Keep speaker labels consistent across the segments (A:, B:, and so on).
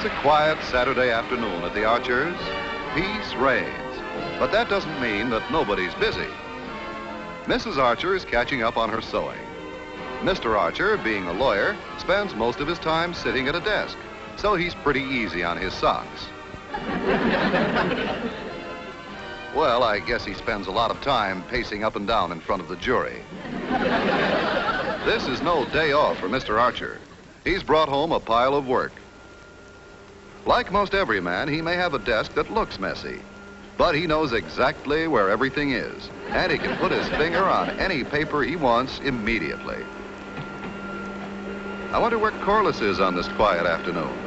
A: It's a quiet Saturday afternoon at the Archers. Peace reigns. But that doesn't mean that nobody's busy. Mrs. Archer is catching up on her sewing. Mr. Archer, being a lawyer, spends most of his time sitting at a desk, so he's pretty easy on his socks. Well, I guess he spends a lot of time pacing up and down in front of the jury. This is no day off for Mr. Archer. He's brought home a pile of work. Like most every man, he may have a desk that looks messy, but he knows exactly where everything is, and he can put his finger on any paper he wants immediately. I wonder where Corliss is on this quiet afternoon.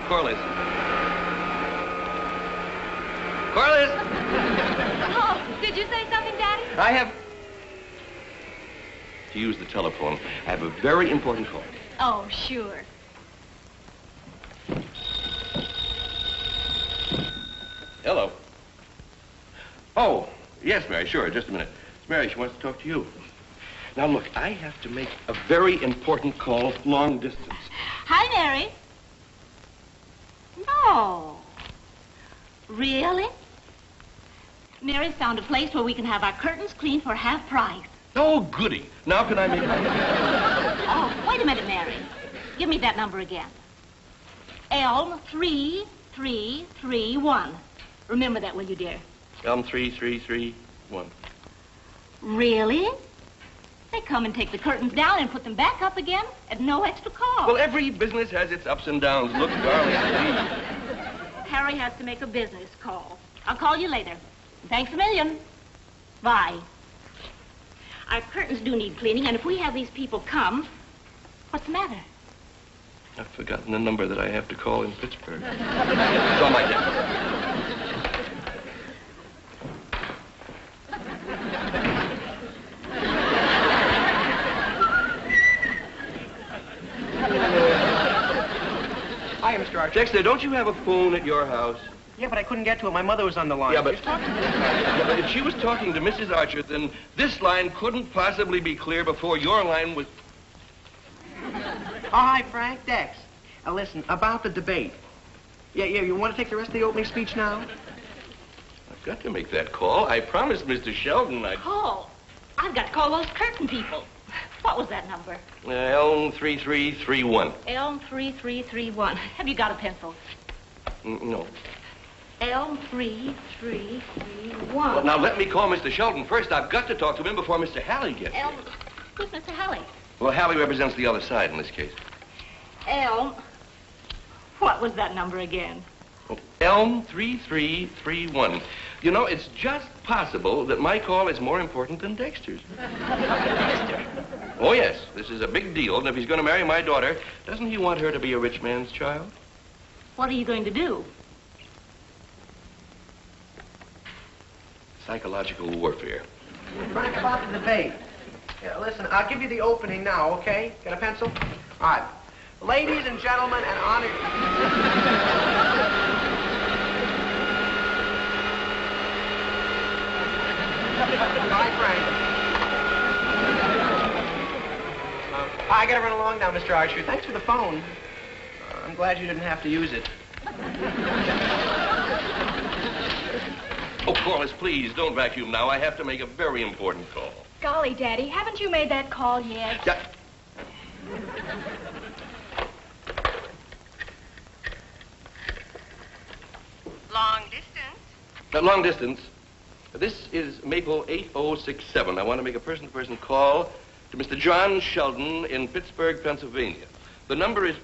B: Corliss. Corliss!
C: Oh, did you say something, Daddy?
B: I have to use the telephone. I have a very important call.
C: Oh, sure.
B: Hello. Oh, yes, Mary, sure, just a minute. It's Mary, she wants to talk to you. Now, look, I have to make a very important call, long distance.
C: Hi, Mary. No. Really? Mary's found a place where we can have our curtains cleaned for half price.
B: Oh, goody. Now can I make
C: Oh, wait a minute, Mary. Give me that number again. Elm 3331. Remember that, will you, dear?
B: Elm 3331.
C: Really? They come and take the curtains down and put them back up again at no extra cost.
B: Well, every business has its ups and downs. Look, darling, please.
C: Harry has to make a business call. I'll call you later. Thanks a million. Bye. Our curtains do need cleaning, and if we have these people come, what's the matter?
B: I've forgotten the number that I have to call in Pittsburgh. It's on my desk.
D: Hi, Mr. Archer.
B: Dexter, don't you have a phone at your house?
D: Yeah, but I couldn't get to it. My mother was on the line.
B: Yeah, but if she was talking to Mrs. Archer, then this line couldn't possibly be clear before your line was...
D: Oh, hi, Frank. Dex. Listen, about the debate. Yeah, you want to take the rest of the opening speech now?
B: I've got to make that call. I promised Mr. Sheldon I'd...
C: Call? I've got to call those curtain people. What was that number?
B: Elm 3331.
C: Elm 3331. Have you got a pencil?
B: No.
C: Elm 3331.
B: Well, now, let me call Mr. Sheldon first. I've got to talk to him before Mr. Halley gets here.
C: Elm... Who's Mr. Halley?
B: Well, Halley represents the other side in this case.
C: Elm... What was that number again?
B: Elm 3331. You know, it's just possible that my call is more important than Dexter's.
C: Dexter.
B: Oh, yes. This is a big deal, and if he's going to marry my daughter, doesn't he want her to be a rich man's child?
C: What are you going to do?
B: Psychological warfare.
D: Frank, about the debate. Yeah, listen, I'll give you the opening now, okay? Got a pencil? All right. Ladies and gentlemen, and honored... Bye, Frank. I gotta run along now, Mr. Archer. Thanks for the phone. I'm glad you didn't have to use it.
B: Oh, Corliss, please, don't vacuum now. I have to make a very important call.
C: Golly, Daddy, haven't you made that call yet?
B: Yeah.
E: Long distance.
B: Long distance. This is Maple 8067. I want to make a person-to-person call to Mr. John Sheldon in Pittsburgh, Pennsylvania. The number is...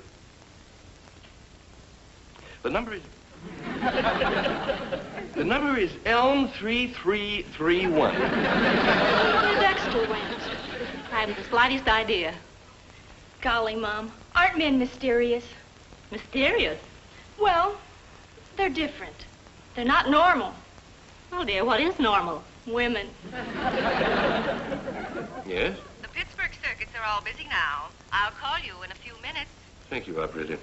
B: The number is Elm 3331.
C: Where Dexter went. I haven't the slightest idea.
F: Golly, Mom, aren't men mysterious?
C: Mysterious?
F: Well, they're different.
C: They're not normal. Oh, dear, what is normal?
F: Women.
B: Yes?
E: The Pittsburgh circuits are all busy now. I'll call you in a few minutes.
B: Thank you, operator.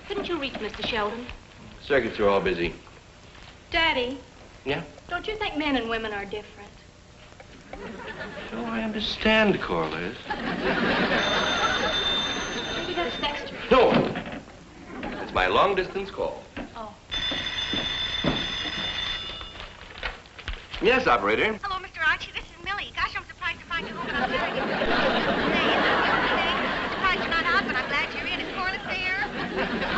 C: Couldn't you reach Mr. Sheldon?
B: Circuits are all busy.
F: Daddy,
B: Yeah?
F: don't you think men and women are different?
B: So I understand, Corliss.
F: Maybe that's Dexter.
B: No! It's my long-distance call.
F: Oh.
B: Yes, operator.
E: Hello, Mr. Archie. This is Millie. Gosh, I'm surprised to find you home without hearing you. Surprised you're not out, but I'm glad you're in. Is Corliss there?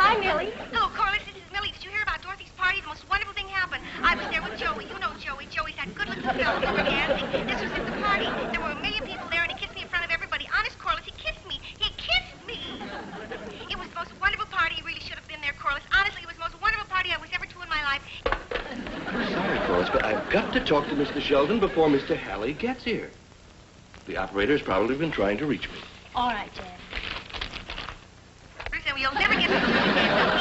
F: Hi, Millie.
E: Hello, Corliss. This is Millie. Did you hear about Dorothy's party? The most wonderful thing happened. I was there with Joey. You know Joey. Joey's that good-looking fellow. We were dancing. This was at the party. There were a million people there, and he kissed me in front of everybody. Honest, Corliss, he kissed me. He kissed me. It was the most wonderful party. You really should have been there, Corliss. Honestly, it was the most wonderful party I was ever to in my life.
B: Sorry, Corliss, but I've got to talk to Mr. Sheldon before Mr. Halley gets here. The operator's probably been trying to reach me.
F: All right, Dad.
E: Listen, you'll never get to the We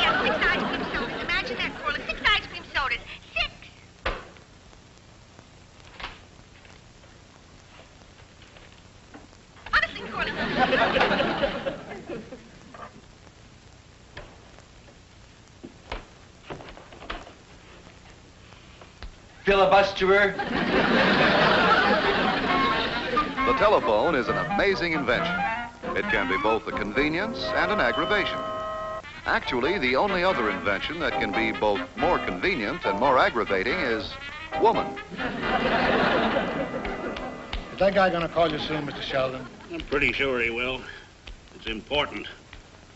E: have 6 ice cream sodas. Imagine that, Corliss. 6 ice cream sodas. 6! Honestly, Corliss.
B: Filibusterer.
A: The telephone is an amazing invention. It can be both a convenience and an aggravation. Actually, the only other invention that can be both more convenient and more aggravating is woman.
G: Is that guy gonna call you soon, Mr. Sheldon?
H: I'm pretty sure he will. It's important.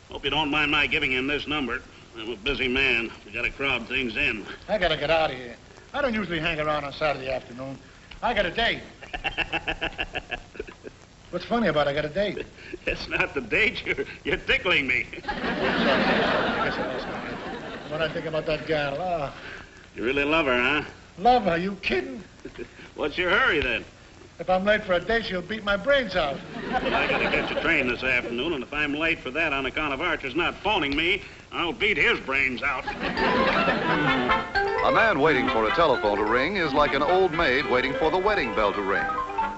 H: Hope you don't mind my giving him this number. I'm a busy man. We gotta crowd things in.
G: I gotta get out of here. I don't usually hang around on Saturday afternoon. I got a date. What's funny about I got a date?
H: It's not the date. You're tickling me.
G: Sorry, I guess I lost my head. When I think about that gal,
H: You really love her, huh?
G: love her, you kidding?
H: What's your hurry, then?
G: If I'm late for a date, she'll beat my brains out.
H: Well, I gotta catch a train this afternoon, and if I'm late for that on account of Archer's not phoning me, I'll beat his brains out.
A: A man waiting for a telephone to ring is like an old maid waiting for the wedding bell to ring.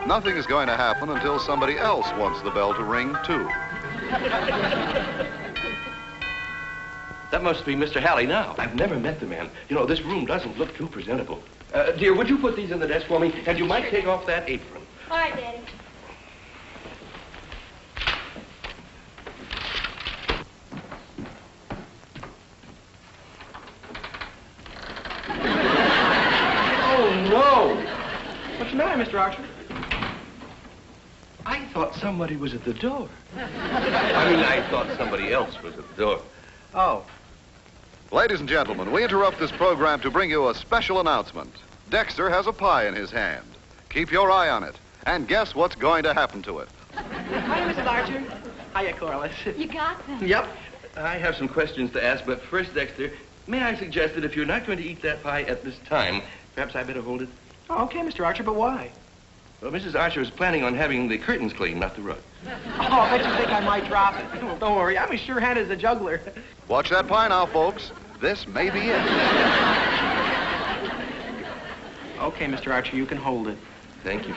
A: Nothing is going to happen until somebody else wants the bell to ring, too.
B: That must be Mr. Halley now. I've never met the man. You know, this room doesn't look too presentable. Dear, would you put these in the desk for me? And you might take off that apron.
F: All right, Daddy.
B: Oh, no!
D: What's the matter, Mr. Archer?
B: I thought somebody was at the door. I thought somebody else was at the door.
D: Oh.
A: Ladies and gentlemen, we interrupt this program to bring you a special announcement. Dexter has a pie in his hand. Keep your eye on it, and guess what's going to happen to it.
D: Hi, Mrs. Archer. Hiya, Corliss.
F: You got them.
D: Yep.
B: I have some questions to ask, but first, Dexter, may I suggest that if you're not going to eat that pie at this time, perhaps I better hold it?
D: Oh, okay, Mr. Archer, but why?
B: Well, Mrs. Archer is planning on having the curtains cleaned, not the rug.
D: Oh, I bet you think I might drop it. Oh, don't worry, I'm as sure-handed as a juggler.
A: Watch that pie now, folks. This may be it.
D: Okay, Mr. Archer, you can hold it.
B: Thank you.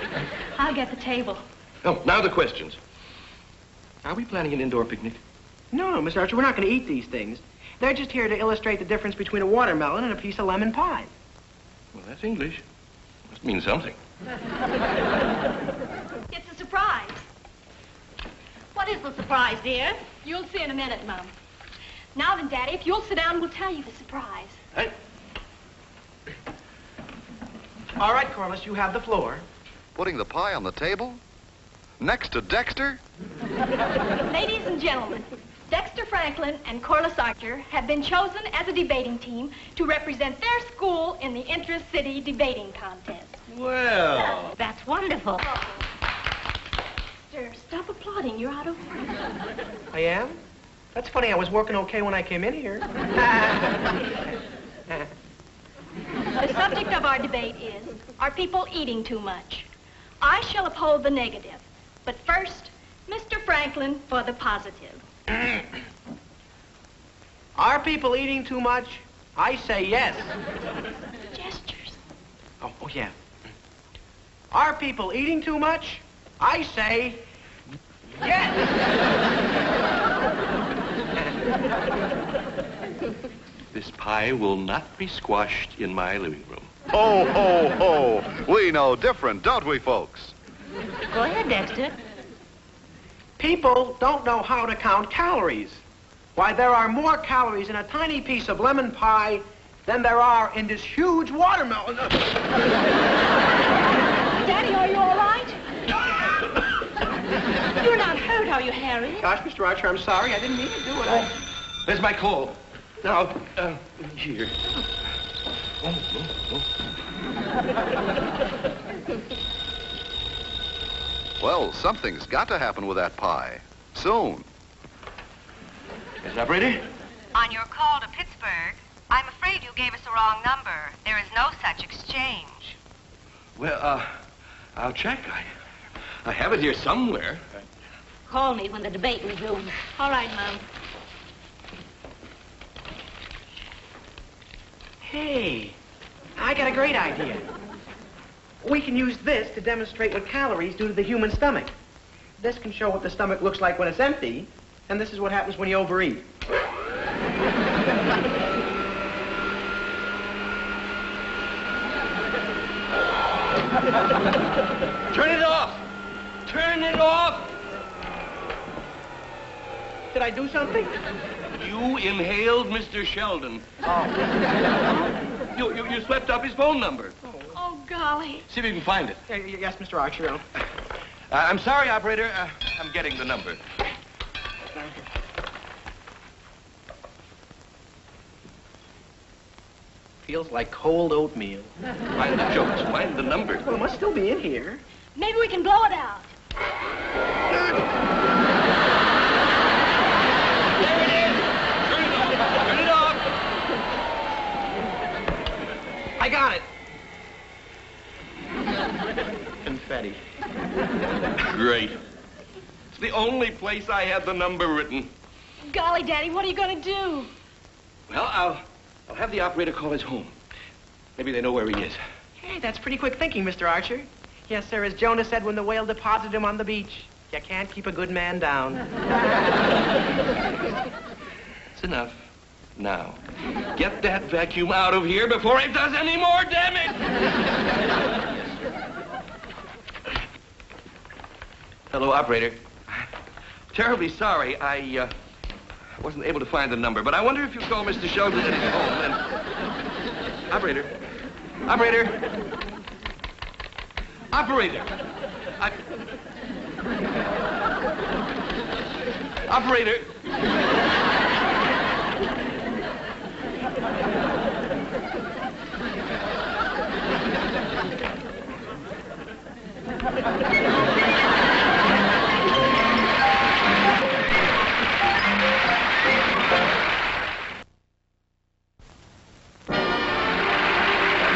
F: I'll get the table.
B: Oh, now the questions. Are we planning an indoor picnic?
D: No, Mr. Archer, we're not going to eat these things. They're just here to illustrate the difference between a watermelon and a piece of lemon pie.
B: Well, that's English. Must mean something.
F: It's a surprise.
C: What is the surprise, dear?
F: You'll see in a minute, Mom. Now then, Daddy, if you'll sit down, we'll tell you the surprise.
B: Hey.
D: All right, Corliss, you have the floor.
A: Putting the pie on the table? Next to Dexter?
F: Ladies and gentlemen, Dexter Franklin and Corliss Archer have been chosen as a debating team to represent their school in the Intra-City Debating Contest.
B: Well.
C: That's wonderful.
F: Stop applauding. You're out of order.
D: I am? That's funny. I was working okay when I came in here.
F: The subject of our debate is, are people eating too much? I shall uphold the negative. But first, Mr. Franklin for the positive.
D: Are people eating too much? I say yes.
F: Gestures.
D: Oh, yeah. Are people eating too much? I say yes.
B: This pie will not be squashed in my living room.
A: Ho, ho, ho. We know different, don't we, folks?
C: Go ahead, Dexter.
D: People don't know how to count calories. Why, there are more calories in a tiny piece of lemon pie than there are in this huge watermelon.
F: Daddy, are you all right?
C: You're not hurt, are you, Harry?
D: Gosh, Mr. Archer, I'm sorry. I didn't mean to do it.
B: There's my coal. Now, here.
A: Well, something's got to happen with that pie. Soon.
B: Yes, operator?
E: On your call to Pittsburgh, I'm afraid you gave us the wrong number. There is no such exchange.
B: Well, I'll check. I have it here somewhere.
C: Call me when the debate resumes.
F: All right, Mom.
D: Hey, I got a great idea. We can use this to demonstrate what calories do to the human stomach. This can show what the stomach looks like when it's empty, and this is what happens when you overeat.
B: Turn it off! Turn it off!
D: Did I do something?
B: You inhaled Mr. Sheldon.
D: Oh.
B: You swept up his phone number.
F: Oh, golly.
B: See if you can find it.
D: Yes, Mr. Archer.
B: I'm sorry, operator. I'm getting the number.
D: Feels like cold oatmeal.
B: Find the jokes. Find the number.
D: Well, it must still be in here.
F: Maybe we can blow it out.
B: There it is! Turn it off!
D: I got it. Confetti.
B: Great. It's the only place I had the number written.
F: Golly, Daddy, what are you going to do?
B: Well, I'll have the operator call his home. Maybe they know where he is.
D: Hey, that's pretty quick thinking, Mr. Archer. Yes, sir, as Jonah said when the whale deposited him on the beach. You can't keep a good man down.
B: It's enough. Now, get that vacuum out of here before it does any more damage! Hello, operator. Terribly sorry. I wasn't able to find the number, but I wonder if you call Mr. Sheldon at his home and... Operator. Operator. Operator. Operator.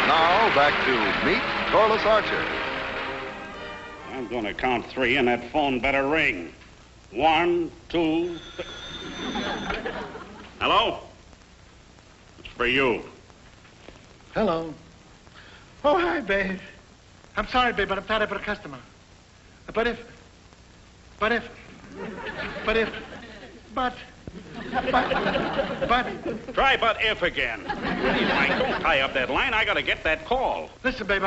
A: Now, back to Meet Corliss Archer.
H: I'm going to count 3, and that phone better ring. 1, 2, Hello? It's for you.
G: Hello. Oh, hi, babe. I'm sorry, babe, but I'm tied up with a customer. But
H: Try but if again. Please, Mike, don't tie up that line. I got to get that call.
G: listen, babe,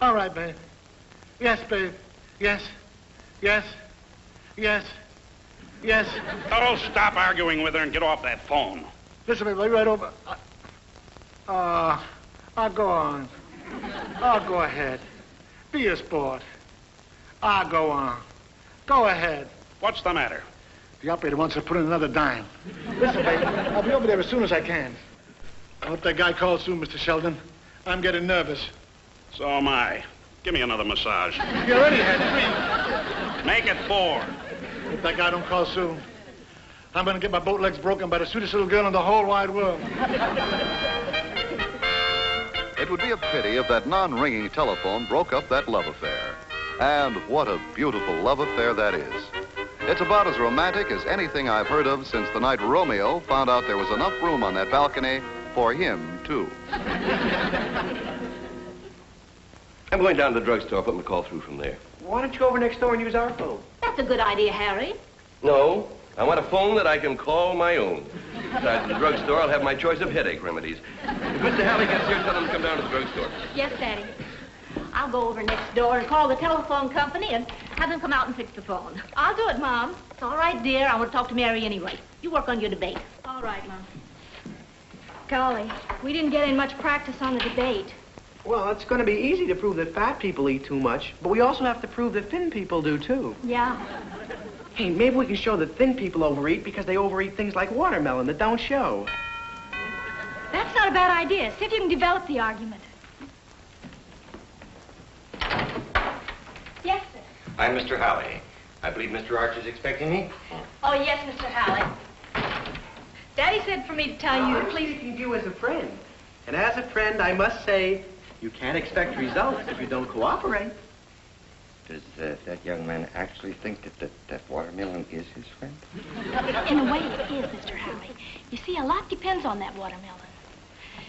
G: all right, babe. Yes, babe. Yes.
H: Oh, stop arguing with her and get off that phone.
G: Listen, babe, I'll be right over. I'll go on. I'll go ahead. Be a sport. I'll go on. Go ahead.
H: What's the matter?
G: The operator wants to put in another dime. Listen, babe, I'll be over there as soon as I can. I hope that guy calls soon, Mr. Sheldon. I'm getting nervous.
H: So am I. Give me another massage.
G: You already had 3.
H: Make it 4.
G: If that guy don't call soon, I'm going to get my boat legs broken by the sweetest little girl in the whole wide world.
A: It would be a pity if that non-ringing telephone broke up that love affair. And what a beautiful love affair that is. It's about as romantic as anything I've heard of since the night Romeo found out there was enough room on that balcony for him, too.
B: I'm going down to the drugstore, put my call through from there.
D: Why don't you go over next door and use our phone?
C: That's a good idea, Harry.
B: No, I want a phone that I can call my own. Besides, in the drugstore, I'll have my choice of headache remedies. If Mr. Halley gets here, tell him to come down to the drugstore.
C: Yes, Daddy. I'll go over next door and call the telephone company and have them come out and fix the phone.
F: I'll do it, Mom.
C: It's all right, dear. I want to talk to Mary anyway. You work on your debate.
F: All right, Mom. Golly, we didn't get in much practice on the debate.
D: Well, it's going to be easy to prove that fat people eat too much, but we also have to prove that thin people do, too.
F: Yeah.
D: Hey, maybe we can show that thin people overeat because they overeat things like watermelon that don't show.
F: That's not a bad idea. See if you can develop the argument. Yes, sir.
I: I'm Mr. Halley. I believe Mr. Archer's expecting me.
F: Oh, yes, Mr. Halley. Daddy said for me to tell you to
D: I'm
F: please...
D: speaking to you as a friend. And as a friend, I must say, you can't expect results if you don't cooperate.
I: Does that young man actually think that watermelon is his friend?
F: In a way, it is, Mr. Halley. You see, a lot depends on that watermelon.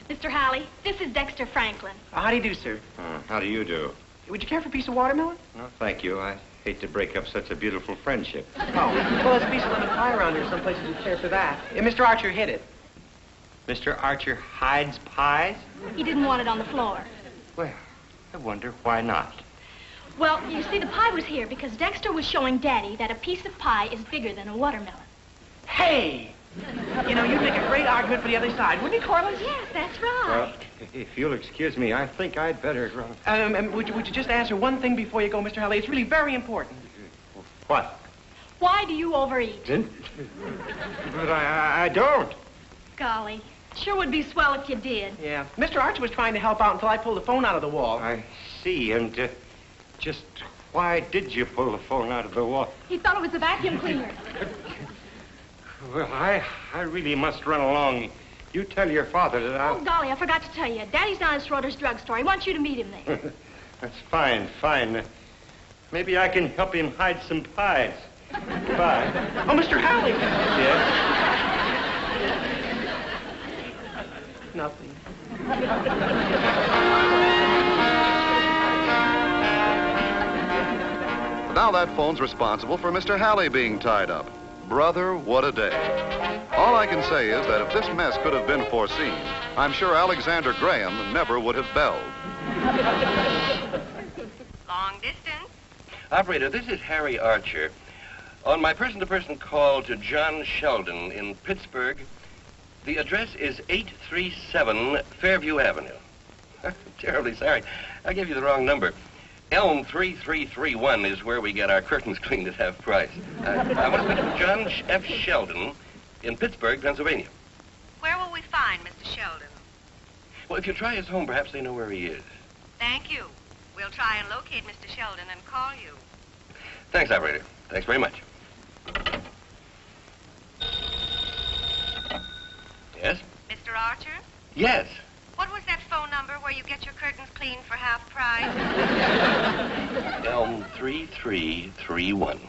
F: Mr. Halley, this is Dexter Franklin.
D: How do you do, sir?
I: How do you do?
D: Would you care for a piece of watermelon?
I: No, thank you. I hate to break up such a beautiful friendship.
D: Oh, well, there's a piece of lemon pie around here someplace if you care for that. Mr. Archer hit it.
I: Mr. Archer hides pies?
F: He didn't want it on the floor.
I: Well, I wonder why not.
F: Well, you see, the pie was here because Dexter was showing Daddy that a piece of pie is bigger than a watermelon.
D: Hey! You know, you'd make a great argument for the other side, wouldn't you, Corliss?
F: Yes, that's right.
I: Well, if you'll excuse me, I think I'd better run.
D: Would you just answer one thing before you go, Mr. Halley? It's really very important.
I: What?
F: Why do you overeat?
I: But I don't.
F: Golly, sure would be swell if you did.
D: Yeah. Mr. Archer was trying to help out until I pulled the phone out of the wall.
I: I see, and just why did you pull the phone out of the wall?
F: He thought it was a vacuum cleaner.
I: Well, I really must run along. You tell your father that
F: Oh, golly, I forgot to tell you. Daddy's down at Schroeder's drugstore. He wants you to meet him there.
I: That's fine. Maybe I can help him hide some pies. Goodbye.
D: Oh, Mr. Halley!
I: Yes?
D: Nothing.
A: Now that phone's responsible for Mr. Halley being tied up. Brother, what a day. All I can say is that if this mess could have been foreseen, I'm sure Alexander Graham never would have belled.
E: Long distance.
B: Operator, this is Harry Archer. On my person-to-person call to John Sheldon in Pittsburgh, the address is 837 Fairview Avenue. Terribly sorry. I gave you the wrong number. Elm 3331 is where we get our curtains cleaned at half price. I want to speak to John F. Sheldon in Pittsburgh, Pennsylvania.
E: Where will we find Mr. Sheldon?
B: Well, if you try his home, perhaps they know where he is.
E: Thank you. We'll try and locate Mr. Sheldon and call you.
B: Thanks, operator. Thanks very much. Yes?
E: Mr. Archer?
B: Yes.
E: What was that phone number where you get your curtains cleaned for half price?
B: Elm 3331.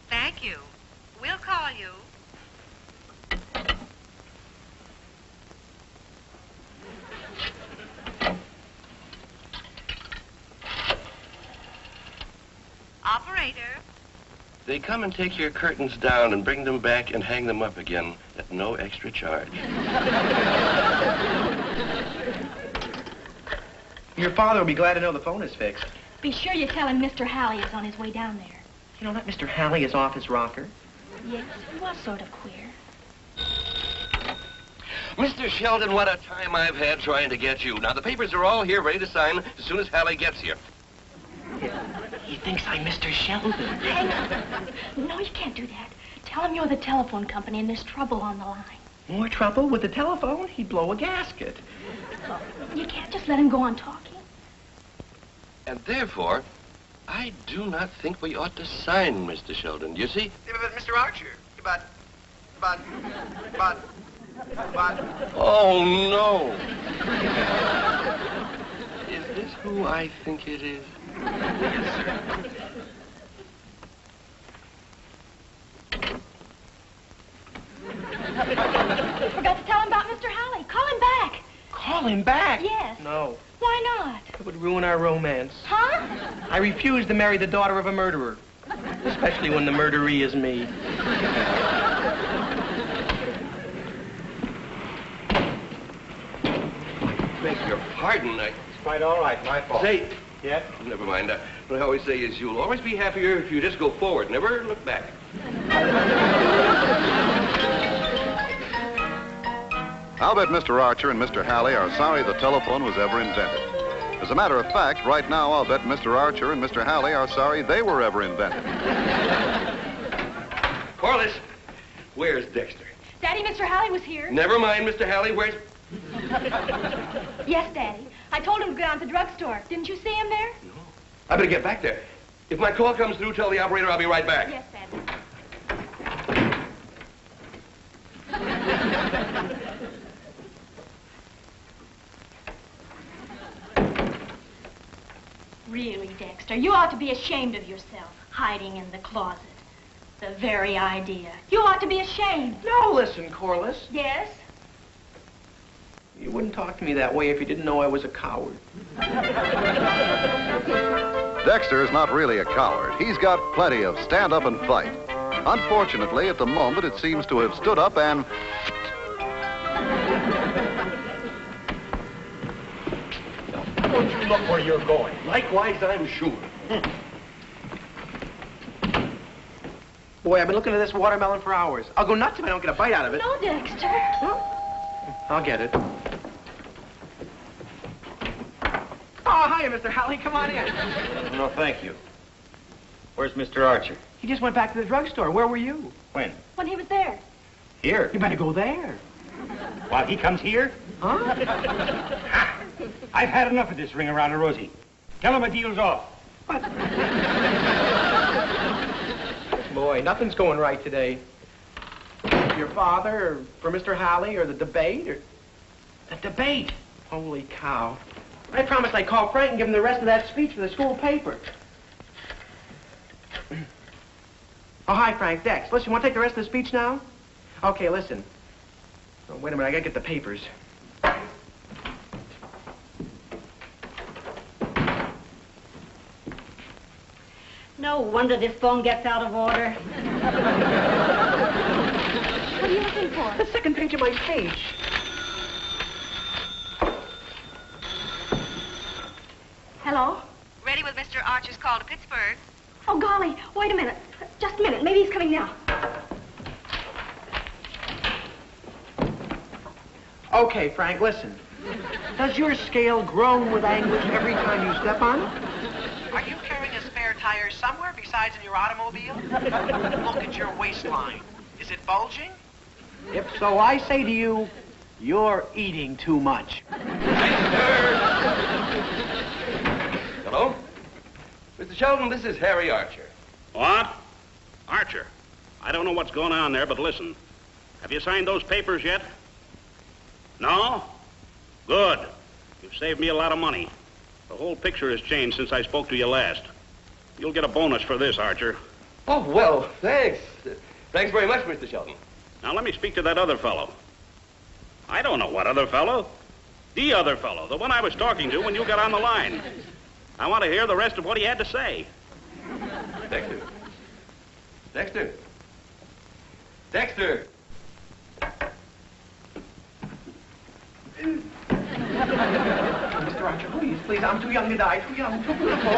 E: Thank you. We'll call you. Operator.
B: They come and take your curtains down and bring them back and hang them up again at no extra charge.
D: Your father will be glad to know the phone is fixed.
F: Be sure you tell him Mr. Halley is on his way down there.
D: You know that Mr. Halley is off his rocker?
F: Yes, he was sort of queer.
B: Mr. Sheldon, what a time I've had trying to get you. Now, the papers are all here ready to sign as soon as Halley gets here.
D: He thinks I'm Mr. Sheldon.
F: Hang on. No, you can't do that. Tell him you're the telephone company and there's trouble on the line.
D: More trouble with the telephone? He'd blow a gasket.
F: You can't just let him go on talking.
B: And therefore, I do not think we ought to sign, Mr. Sheldon. Do you see?
D: Yeah, but Mr. Archer, but...
B: Oh, no. Is this who I think it is?
D: Yes, sir.
F: You forgot to tell him about Mr. Halley. Call him back.
D: Call him back?
F: Yes.
D: No.
F: Why not?
D: It would ruin our romance.
F: Huh?
D: I refuse to marry the daughter of a murderer. Especially when the murderee is me.
B: Beg your pardon.
I: It's quite all right, my fault.
B: Say,
I: Yeah?
B: never mind. What I always say is you'll always be happier if you just go forward, never look back.
A: I'll bet Mr. Archer and Mr. Halley are sorry the telephone was ever invented. As a matter of fact, right now, I'll bet Mr. Archer and Mr. Halley are sorry they were ever invented.
B: Corliss, where's Dexter?
F: Daddy, Mr. Halley was here.
B: Never mind, Mr. Halley. Where's...
F: Yes, Daddy. I told him to go down to the drugstore. Didn't you see him there?
B: No. I better get back there. If my call comes through, tell the operator I'll be right back.
F: Yes, Daddy. Really, Dexter, you ought to be ashamed of yourself, hiding in the closet. The very idea. You ought to be ashamed.
D: Now listen, Corliss.
F: Yes?
D: You wouldn't talk to me that way if you didn't know I was a coward.
A: Dexter's not really a coward. He's got plenty of stand up and fight. Unfortunately, at the moment, it seems to have stood up and...
I: Don't you look where you're going.
B: Likewise, I'm sure.
D: Boy, I've been looking at this watermelon for hours. I'll go nuts if I don't get a bite out of it.
F: No, Dexter.
D: I'll get it. Oh, hiya, Mr. Halley. Come on in.
I: No, thank you. Where's Mr. Archer?
D: He just went back to the drugstore. Where were you?
I: When?
F: When he was there.
I: Here.
D: You better go there.
I: While he comes here?
D: Huh?
I: I've had enough of this ring around a rosy. Tell him a deal's off.
D: What? Boy, nothing's going right today. Your father, or for Mr. Halley, or the debate, or... The debate? Holy cow. I promised I'd call Frank and give him the rest of that speech for the school paper. Oh, hi, Frank. Dex. Listen, you want to take the rest of the speech now? Okay, listen. Oh, wait a minute, I gotta get the papers.
C: No wonder this phone gets out of order.
F: What are you looking for?
D: The second page of my page.
F: Hello?
E: Ready with Mr. Archer's call to Pittsburgh.
F: Oh, golly. Wait a minute. Just a minute. Maybe he's coming now.
D: Okay, Frank, listen. Does your scale groan with anguish every time you step on it?
J: Are you carrying a spare tire somewhere besides in your automobile? Look at your waistline. Is it bulging?
D: If so, I say to you, you're eating too much.
B: Hello? Mr. Sheldon, this is Harry Archer.
H: What? Archer. I don't know what's going on there, but listen. Have you signed those papers yet? No? Good. You've saved me a lot of money. The whole picture has changed since I spoke to you last. You'll get a bonus for this, Archer.
B: Oh, well, thanks. Thanks very much, Mr. Sheldon.
H: Now let me speak to that other fellow. I don't know what other fellow. The other fellow, the one I was talking to when you got on the line. I want to hear the rest of what he had to say.
B: Dexter. Dexter. Dexter.
D: Mr. Archer, please, I'm too young to die. Too young, too beautiful.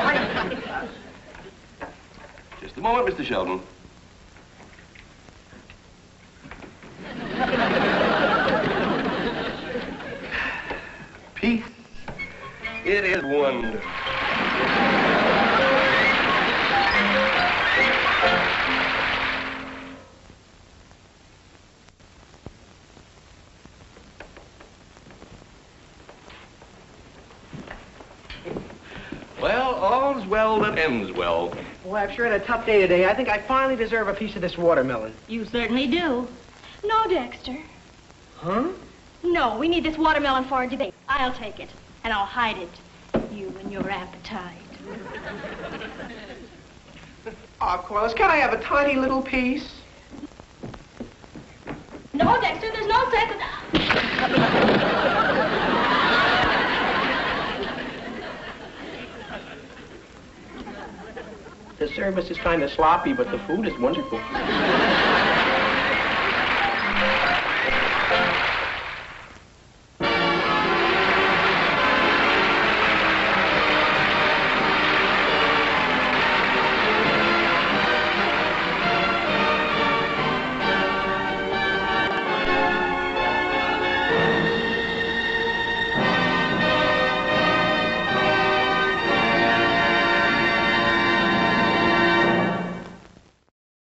B: Just a moment, Mr. Sheldon. Peace. It is wonderful. Well, all's well that ends well.
D: Boy, I've sure had a tough day today. I think I finally deserve a piece of this watermelon.
C: You certainly do.
F: No, Dexter.
D: Huh?
F: No, we need this watermelon for our debate. I'll take it, and I'll hide it. You and your appetite.
D: Oh, Corliss, can I have a tiny little piece?
F: No, Dexter, there's no sense in...
D: The service is kind of sloppy, but the food is wonderful.